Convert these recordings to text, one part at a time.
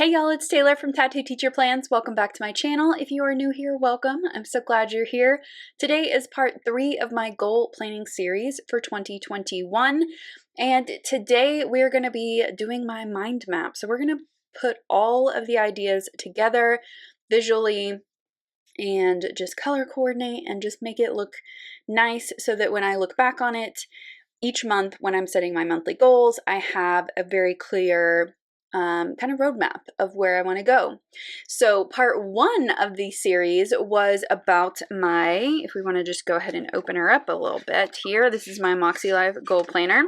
Hey y'all, it's Taylor from Tattooed Teacher Plans. Welcome back to my channel. If you are new here, welcome. I'm so glad you're here. Today is part 3 of my goal planning series for 2021. And today we're going to be doing my mind map. So we're going to put all of the ideas together visually and just color coordinate and just make it look nice so that when I look back on it each month when I'm setting my monthly goals, I have a very clear kind of roadmap of where I want to go. So part 1 of the series was about if we want to just go ahead and open her up a little bit here, this is my Moxie Life Goal Planner.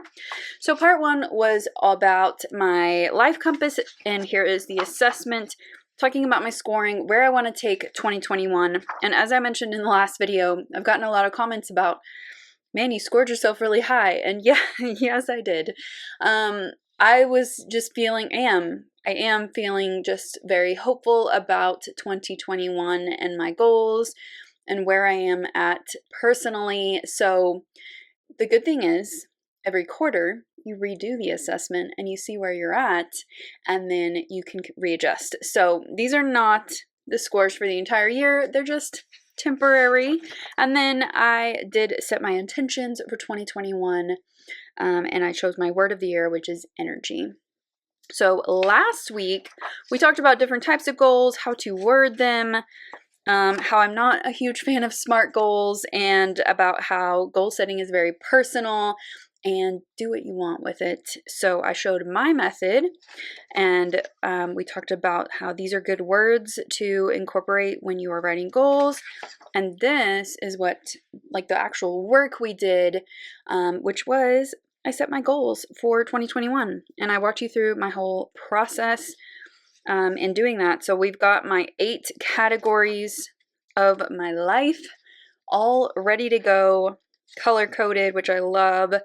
So part 1 was about my life compass, and here is the assessment, talking about my scoring, where I want to take 2021. And as I mentioned in the last video, I've gotten a lot of comments about, man, you scored yourself really high. And yeah, yes, I did. I was just feeling, I am feeling just very hopeful about 2021 and my goals and where I am at personally. So the good thing is every quarter you redo the assessment and you see where you're at, and then you can readjust. So these are not the scores for the entire year. They're just temporary. And then I did set my intentions for 2021. And I chose my word of the year, which is energy. So last week, we talked about different types of goals, how to word them, how I'm not a huge fan of SMART goals, and about how goal setting is very personal and do what you want with it. So I showed my method, and we talked about how these are good words to incorporate when you are writing goals. And this is what, like the actual work we did, which was I set my goals for 2021, and I walked you through my whole process in doing that. So we've got my 8 categories of my life all ready to go, color coded, which I love.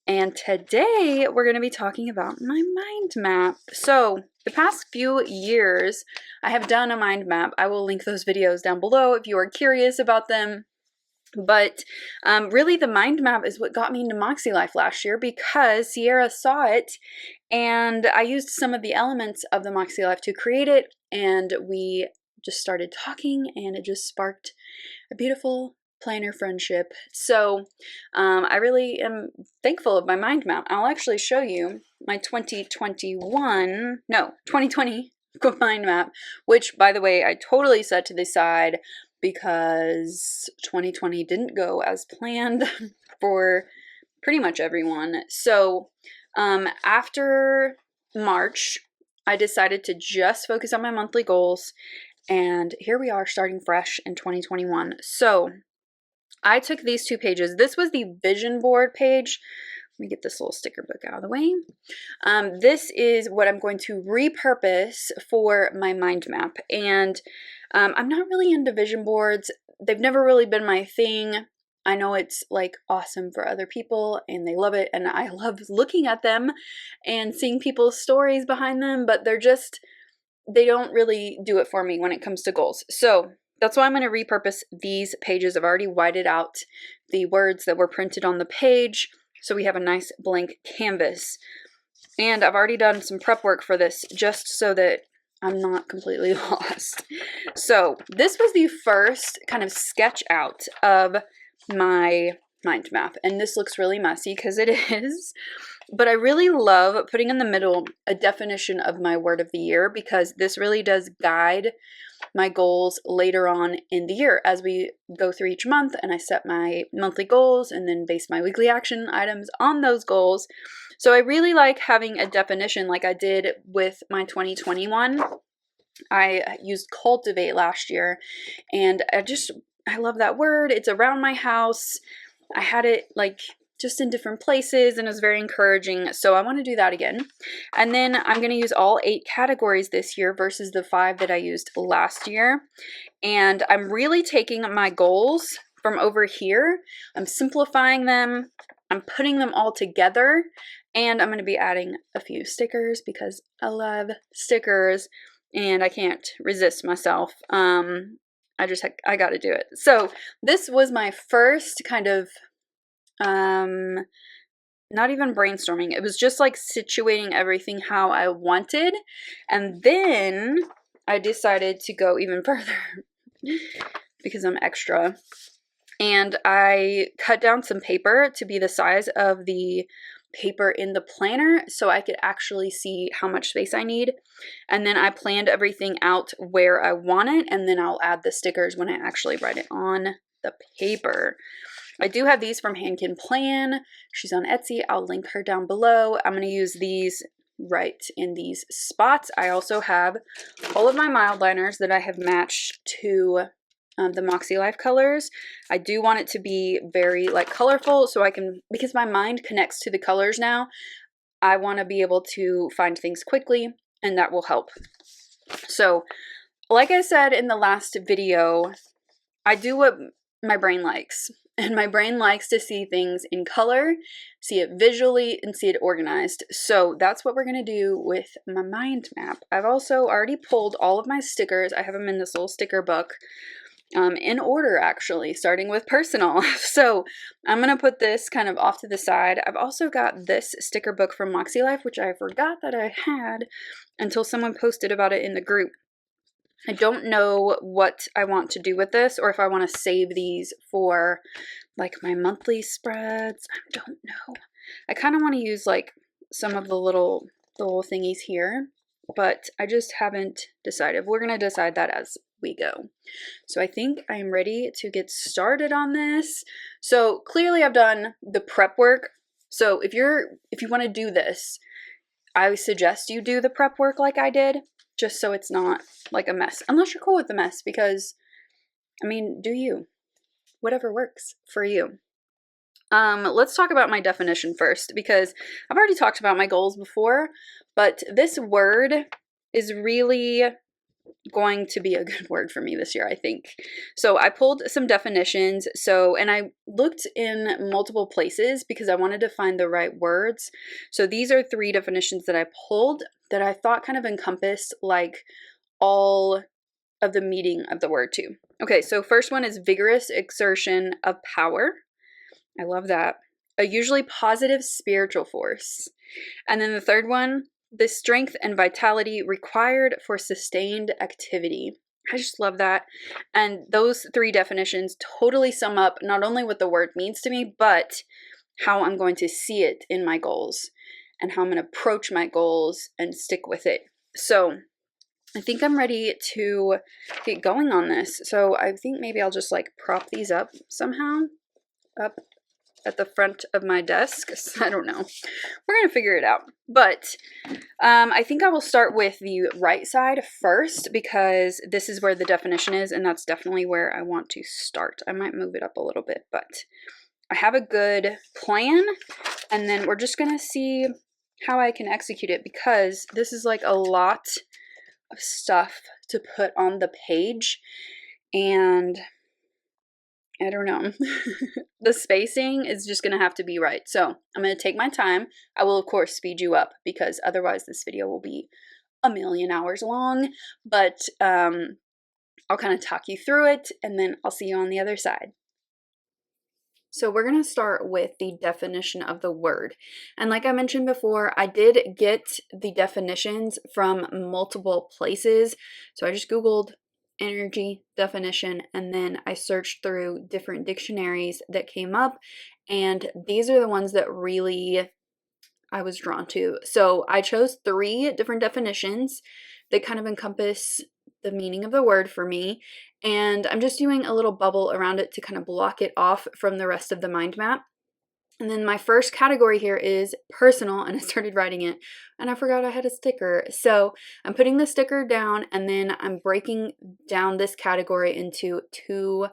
And today we're going to be talking about my mind map. So the past few years I have done a mind map. I will link those videos down below if you are curious about them. But really the mind map is what got me into Moxie Life last year, because Sierra saw it and I used some of the elements of the Moxie Life to create it, and we just started talking and it just sparked a beautiful planner friendship. So I really am thankful of my mind map. I'll actually show you my 2020 mind map, which, by the way, I totally set to the side because 2020 didn't go as planned for pretty much everyone. So after March, I decided to just focus on my monthly goals, and here we are starting fresh in 2021. So I took these 2 pages. This was the vision board page. Let me get this little sticker book out of the way. This is what I'm going to repurpose for my mind map. And I'm not really into vision boards. They've never really been my thing. I know it's like awesome for other people and they love it, and I love looking at them and seeing people's stories behind them, but they don't really do it for me when it comes to goals. So that's why I'm going to repurpose these pages. I've already whited out the words that were printed on the page, so we have a nice blank canvas. And I've already done some prep work for this just so that I'm not completely lost. So this was the first kind of sketch out of my mind map, and this looks really messy because it is, but I really love putting in the middle a definition of my word of the year, because this really does guide my goals later on in the year as we go through each month, and I set my monthly goals and then base my weekly action items on those goals. So I really like having a definition like I did with my 2021. I used cultivate last year, and I love that word. It's around my house. I had it like just in different places, and it was very encouraging. So I want to do that again. And then I'm going to use all 8 categories this year versus the 5 that I used last year. And I'm really taking my goals from over here. I'm simplifying them. I'm putting them all together, and I'm going to be adding a few stickers because I love stickers and I can't resist myself. I got to do it. So this was my first kind of not even brainstorming. It was just like situating everything how I wanted. And then I decided to go even further because I'm extra. And I cut down some paper to be the size of the paper in the planner so I could actually see how much space I need. And then I planned everything out where I want it, and then I'll add the stickers when I actually write it on the paper. I do have these from Hand Can Plan. She's on Etsy. I'll link her down below. I'm going to use these right in these spots. I also have all of my mild liners that I have matched to the MINDMAP colors. I do want it to be very like colorful so I can, because my mind connects to the colors now, I want to be able to find things quickly, and that will help. So like I said in the last video, I do what my brain likes, and my brain likes to see things in color, see it visually, and see it organized. So that's what we're going to do with my mind map. I've also already pulled all of my stickers. I have them in this little sticker book. In order, actually, starting with personal. So I'm going to put this kind of off to the side. I've also got this sticker book from MOXIE, which I forgot that I had until someone posted about it in the group. I don't know what I want to do with this, or if I want to save these for like my monthly spreads. I don't know. I kind of want to use like some of the little thingies here, but I just haven't decided. We're going to decide that as we go. So I think I'm ready to get started on this. So clearly I've done the prep work. So if you want to do this, I suggest you do the prep work like I did, just so it's not like a mess. Unless you're cool with the mess, because I mean, do you? Whatever works for you. Let's talk about my definition first, because I've already talked about my goals before, but this word is really going to be a good word for me this year, I think. So I pulled some definitions. And I looked in multiple places because I wanted to find the right words. So these are 3 definitions that I pulled that I thought kind of encompassed like all of the meaning of the word too. Okay, so first one is vigorous exertion of power. I love that. A usually positive spiritual force. And then the third one, the strength and vitality required for sustained activity. I just love that. And those 3 definitions totally sum up not only what the word means to me, but how I'm going to see it in my goals and how I'm going to approach my goals and stick with it. So I think I'm ready to get going on this. So I think maybe I'll just like prop these up somehow up at the front of my desk. I don't know. We're going to figure it out. But I think I will start with the right side first, because this is where the definition is, and that's definitely where I want to start. I might move it up a little bit, but I have a good plan, and then we're just going to see how I can execute it, because this is like a lot of stuff to put on the page, and I don't know. The spacing is just going to have to be right. So I'm going to take my time. I will, of course, speed you up, because otherwise this video will be a million hours long. But I'll kind of talk you through it, and then I'll see you on the other side. So we're going to start with the definition of the word. And like I mentioned before, I did get the definitions from multiple places. So I just Googled energy definition, and then I searched through different dictionaries that came up, and these are the ones that really I was drawn to. So I chose 3 different definitions that kind of encompass the meaning of the word for me, and I'm just doing a little bubble around it to kind of block it off from the rest of the mind map. And then my first category here is personal, and I started writing it, and I forgot I had a sticker. So I'm putting the sticker down, and then I'm breaking down this category into 2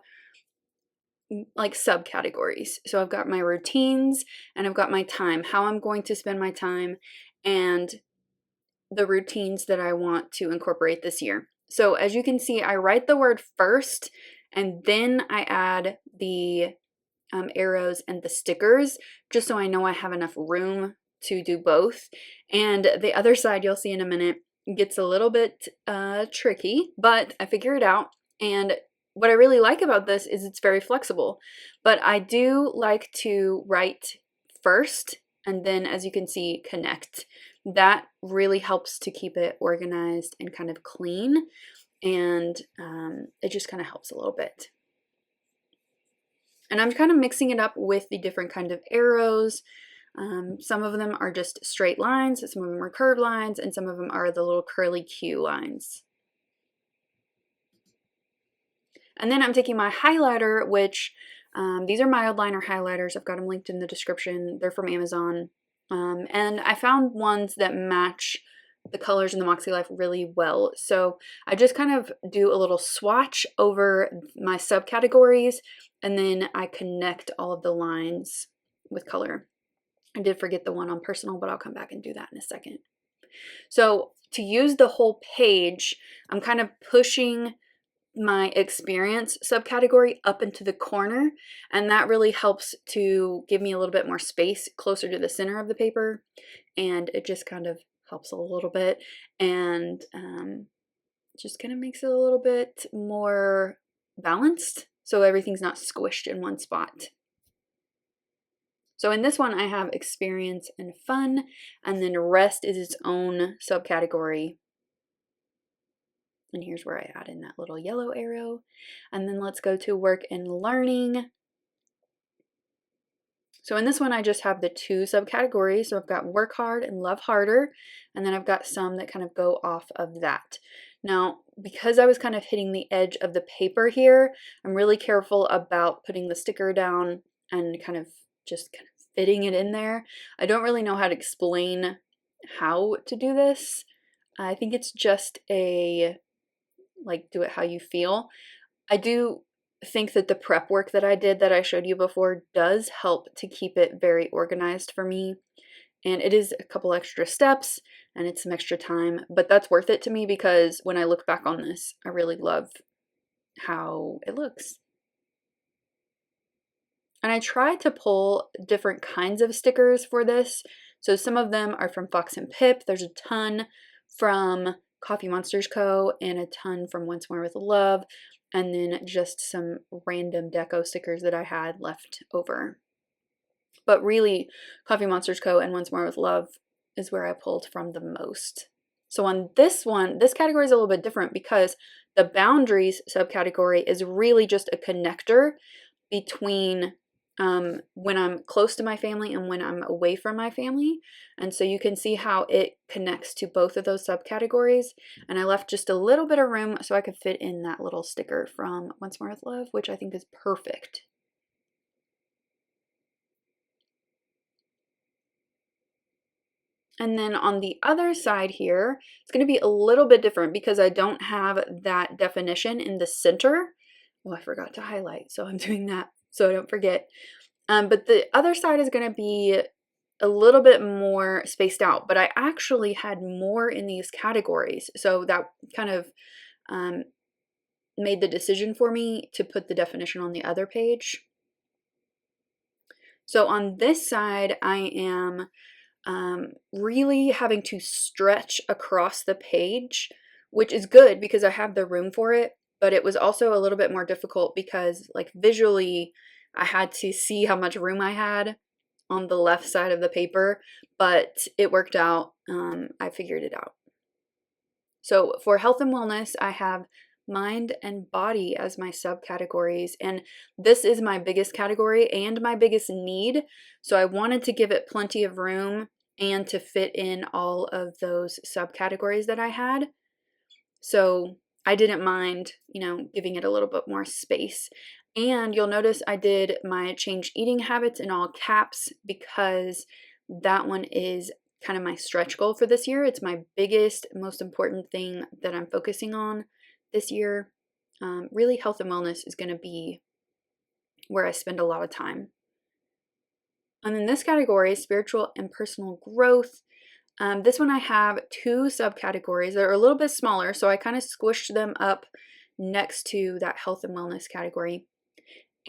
like subcategories. So I've got my routines, and I've got my time, how I'm going to spend my time, and the routines that I want to incorporate this year. So as you can see, I write the word first, and then I add the arrows and the stickers, just so I know I have enough room to do both. And the other side, you'll see in a minute, gets a little bit tricky, but I figure it out. And what I really like about this is it's very flexible, but I do like to write first and then, as you can see, connect. That really helps to keep it organized and kind of clean, and it just kind of helps a little bit. And I'm kind of mixing it up with the different kind of arrows. Some of them are just straight lines, some of them are curved lines, and some of them are the little curly Q lines. And then I'm taking my highlighter, which these are mild liner highlighters. I've got them linked in the description. They're from Amazon. And I found ones that match the colors in the Moxie Life really well. So I just kind of do a little swatch over my subcategories, and then I connect all of the lines with color. I did forget the one on personal, but I'll come back and do that in a second. So to use the whole page, I'm kind of pushing my experience subcategory up into the corner, and that really helps to give me a little bit more space closer to the center of the paper, and it just kind of helps a little bit, and just kind of makes it a little bit more balanced so everything's not squished in one spot. So in this one I have experience and fun, and then rest is its own subcategory. And here's where I add in that little yellow arrow. And then let's go to work and learning. So in this one, I just have the two subcategories. So I've got work hard and love harder. And then I've got some that kind of go off of that. Now, because I was kind of hitting the edge of the paper here, I'm really careful about putting the sticker down and kind of fitting it in there. I don't really know how to explain how to do this. I think it's just a do it how you feel. I do think that the prep work that I did that I showed you before does help to keep it very organized for me. And it is a couple extra steps and it's some extra time, but that's worth it to me because when I look back on this, I really love how it looks. And I tried to pull different kinds of stickers for this. So some of them are from Fox and Pip. There's a ton from Coffee Monsters Co. and a ton from Once More with Love, and then just some random deco stickers that I had left over. But really, Coffee Monsters Co. and Once More with Love is where I pulled from the most. So on this one, this category is a little bit different because the boundaries subcategory is really just a connector between when I'm close to my family and when I'm away from my family. And so you can see how it connects to both of those subcategories. And I left just a little bit of room so I could fit in that little sticker from Once More with Love, which I think is perfect. And then on the other side here, it's going to be a little bit different because I don't have that definition in the center. Oh, I forgot to highlight, so I'm doing that so I don't forget. But the other side is going to be a little bit more spaced out, but I actually had more in these categories. So that kind of made the decision for me to put the definition on the other page. So on this side, I am really having to stretch across the page, which is good because I have the room for it, but it was also a little bit more difficult because visually I had to see how much room I had on the left side of the paper, but it worked out. I figured it out. So for health and wellness, I have mind and body as my subcategories, and this is my biggest category and my biggest need. So I wanted to give it plenty of room and to fit in all of those subcategories that I had. So I didn't mind, giving it a little bit more space. And you'll notice I did my change eating habits in all caps because that one is kind of my stretch goal for this year. It's my biggest, most important thing that I'm focusing on this year. Really, health and wellness is going to be where I spend a lot of time. And in this category, spiritual and personal growth, this one I have two subcategories that are a little bit smaller, so I kind of squished them up next to that health and wellness category.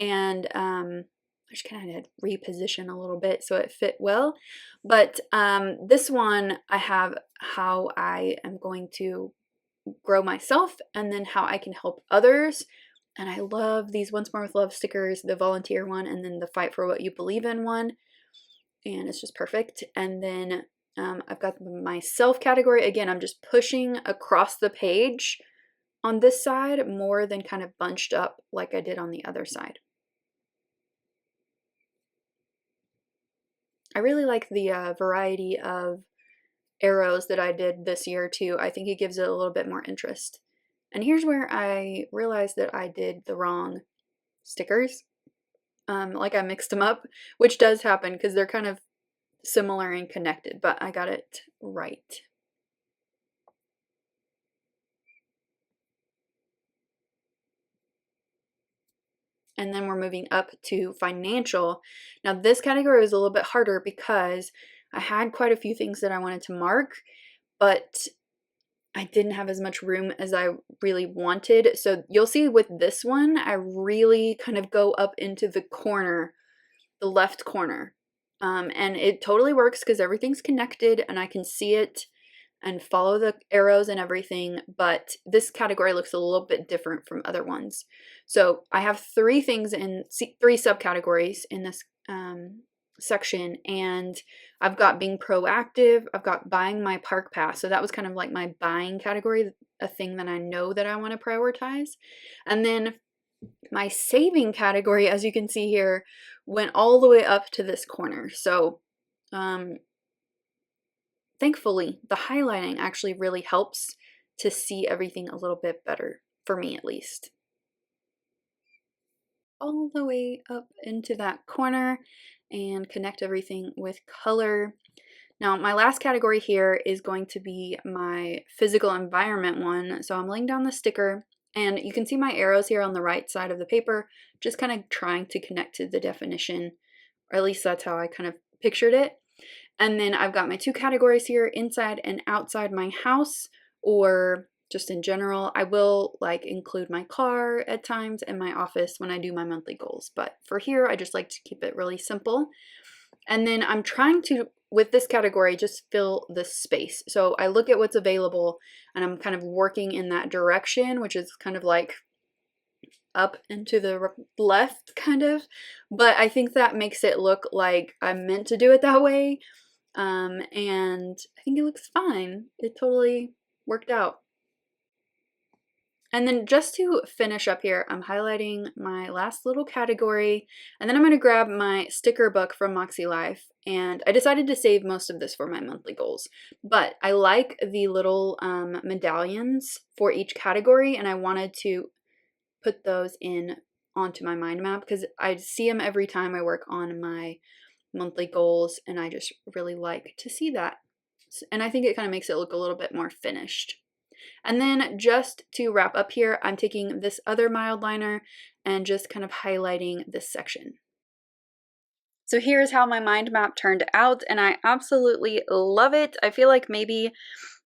And I just kind of had to reposition a little bit so it fit well. But this one I have how I am going to grow myself and then how I can help others. And I love these Once More with Love stickers, the volunteer one and then the Fight for What You Believe in one. and it's just perfect. And then I've got my self category. Again, I'm just pushing across the page on this side more than kind of bunched up like I did on the other side. I really like the variety of arrows that I did this year too. I think it gives it a little bit more interest. And here's where I realized that I did the wrong stickers. Like I mixed them up, which does happen because they're kind of similar and connected, but I got it right. And then we're moving up to financial. Now this category was a little bit harder because I had quite a few things that I wanted to mark, but I didn't have as much room as I really wanted. So you'll see with this one, I really kind of go up into the corner, the left corner. And it totally works because everything's connected and I can see it and follow the arrows and everything, but this category looks a little bit different from other ones. So I have three things in three subcategories in this section, and I've got being proactive, I've got buying my park pass. So that was kind of like my buying category, a thing that I know that I want to prioritize. And then my saving category, as you can see here, went all the way up to this corner. So thankfully, the highlighting actually really helps to see everything a little bit better, for me at least. All the way up into that corner and connect everything with color. Now, my last category here is going to be my physical environment one. So I'm laying down the sticker, and you can see my arrows here on the right side of the paper, just kind of trying to connect to the definition, or at least that's how I kind of pictured it. And then I've got my two categories here, inside and outside my house, or just in general. I will like include my car at times and my office when I do my monthly goals. But for here, I just like to keep it really simple. And then I'm trying to, with this category, just fill the space. So I look at what's available and I'm kind of working in that direction, which is kind of like up into the left kind of, but I think that makes it look like I'm meant to do it that way. And I think it looks fine. It totally worked out. And then just to finish up here, I'm highlighting my last little category, and then I'm going to grab my sticker book from MINDMAP, and I decided to save most of this for my monthly goals. But I like the little medallions for each category, and I wanted to put those in onto my mind map because I see them every time I work on my monthly goals, and I just really like to see that. And I think it kind of makes it look a little bit more finished. And then just to wrap up here, I'm taking this other mild liner and just kind of highlighting this section. So here's how my mind map turned out, and I absolutely love it. I feel like maybe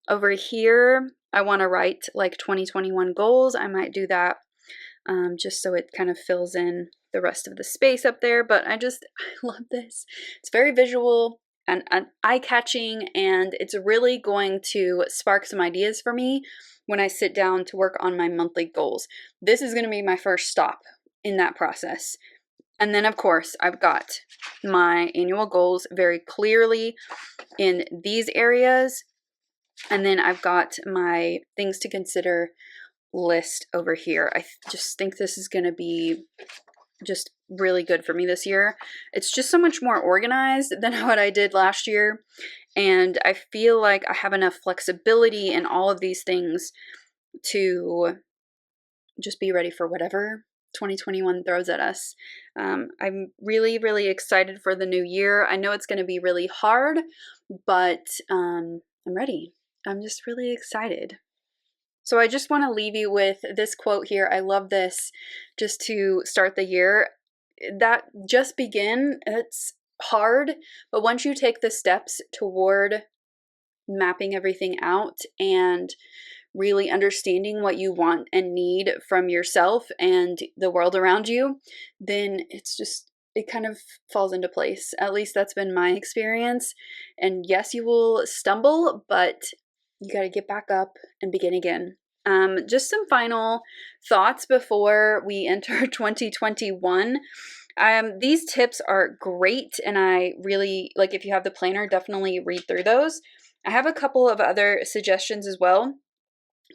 over here I want to write like 2021 goals. I might do that just so it kind of fills in the rest of the space up there. But I love this. It's very visual and eye-catching, and it's really going to spark some ideas for me when I sit down to work on my monthly goals. This is going to be my first stop in that process. And then, of course, I've got my annual goals very clearly in these areas. And then I've got my things to consider list over here. I just think this is going to be just really good for me this year. It's just so much more organized than what I did last year. And I feel like I have enough flexibility in all of these things to just be ready for whatever 2021 throws at us. I'm really, really excited for the new year. I know it's going to be really hard, but I'm ready. I'm just really excited. So I just want to leave you with this quote here. I love this just to start the year. That just begin, it's hard, but once you take the steps toward mapping everything out and really understanding what you want and need from yourself and the world around you, then it kind of falls into place. At least that's been my experience. And yes, you will stumble, but you got to get back up and begin again. Just some final thoughts before we enter 2021. These tips are great, and I really, like, if you have the planner, definitely read through those. I have a couple of other suggestions as well.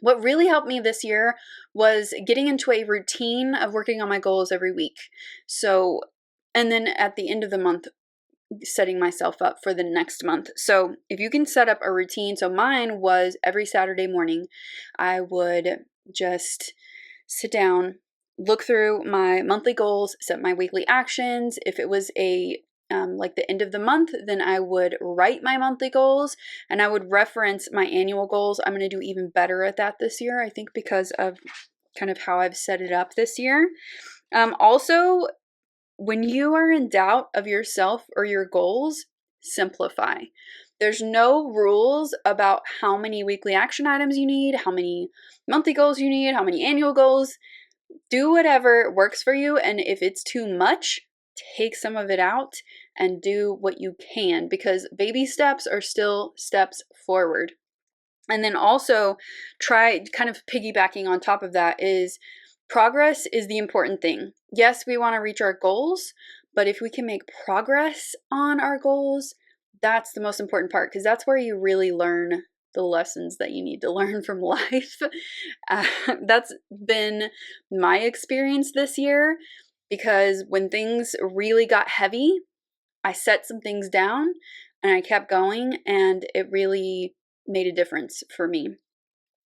What really helped me this year was getting into a routine of working on my goals every week. So, and then at the end of the month, setting myself up for the next month. So if you can set up a routine, so mine was every Saturday morning, I would just sit down, look through my monthly goals, set my weekly actions. If it was like the end of the month, then I would write my monthly goals and I would reference my annual goals. I'm going to do even better at that this year, I think, because of kind of how I've set it up this year. Also, when you are in doubt of yourself or your goals, simplify. There's no rules about how many weekly action items you need, how many monthly goals you need, how many annual goals. Do whatever works for you, and if it's too much, take some of it out and do what you can, because baby steps are still steps forward. And then also try, kind of piggybacking on top of that, is progress is the important thing. Yes, we want to reach our goals, but if we can make progress on our goals, that's the most important part, because that's where you really learn the lessons that you need to learn from life. That's been my experience this year, because when things really got heavy, I set some things down and I kept going, and it really made a difference for me.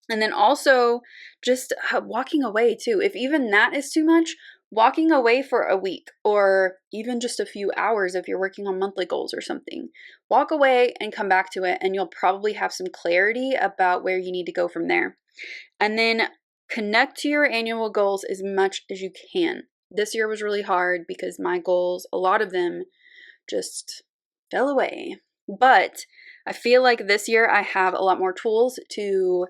And then also just walking away too. If even that is too much, walking away for a week or even just a few hours if you're working on monthly goals or something. Walk away and come back to it, and you'll probably have some clarity about where you need to go from there. And then connect to your annual goals as much as you can. This year was really hard because my goals, a lot of them just fell away. But I feel like this year I have a lot more tools to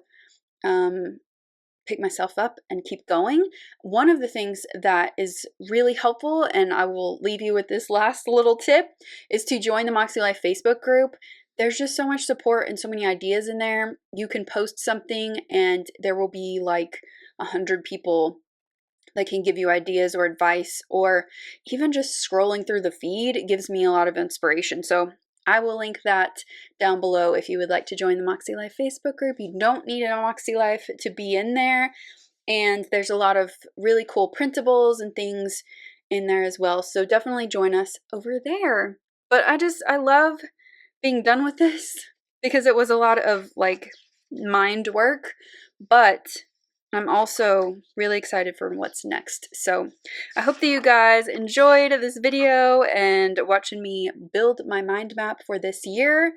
pick myself up and keep going. One of the things that is really helpful, and I will leave you with this last little tip, is to join the Moxie Life Facebook group. There's just so much support and so many ideas in there. You can post something and there will be like 100 people that can give you ideas or advice, or even just scrolling through the feed gives me a lot of inspiration. So I will link that down below if you would like to join the Moxie Life Facebook group. You don't need a Moxie Life to be in there, and there's a lot of really cool printables and things in there as well. So definitely join us over there. But I love being done with this because it was a lot of like mind work, but I'm also really excited for what's next. So I hope that you guys enjoyed this video and watching me build my mind map for this year.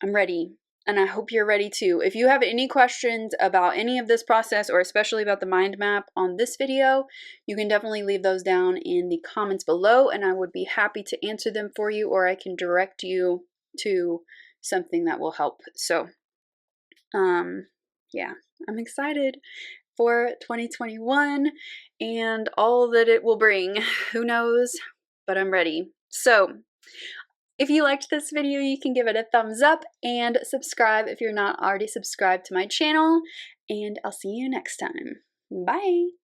I'm ready, and I hope you're ready too. If you have any questions about any of this process, or especially about the mind map on this video, you can definitely leave those down in the comments below, and I would be happy to answer them for you, or I can direct you to something that will help. So yeah, I'm excited for 2021 and all that it will bring. Who knows, but I'm ready. So if you liked this video, you can give it a thumbs up and subscribe if you're not already subscribed to my channel, and I'll see you next time. Bye!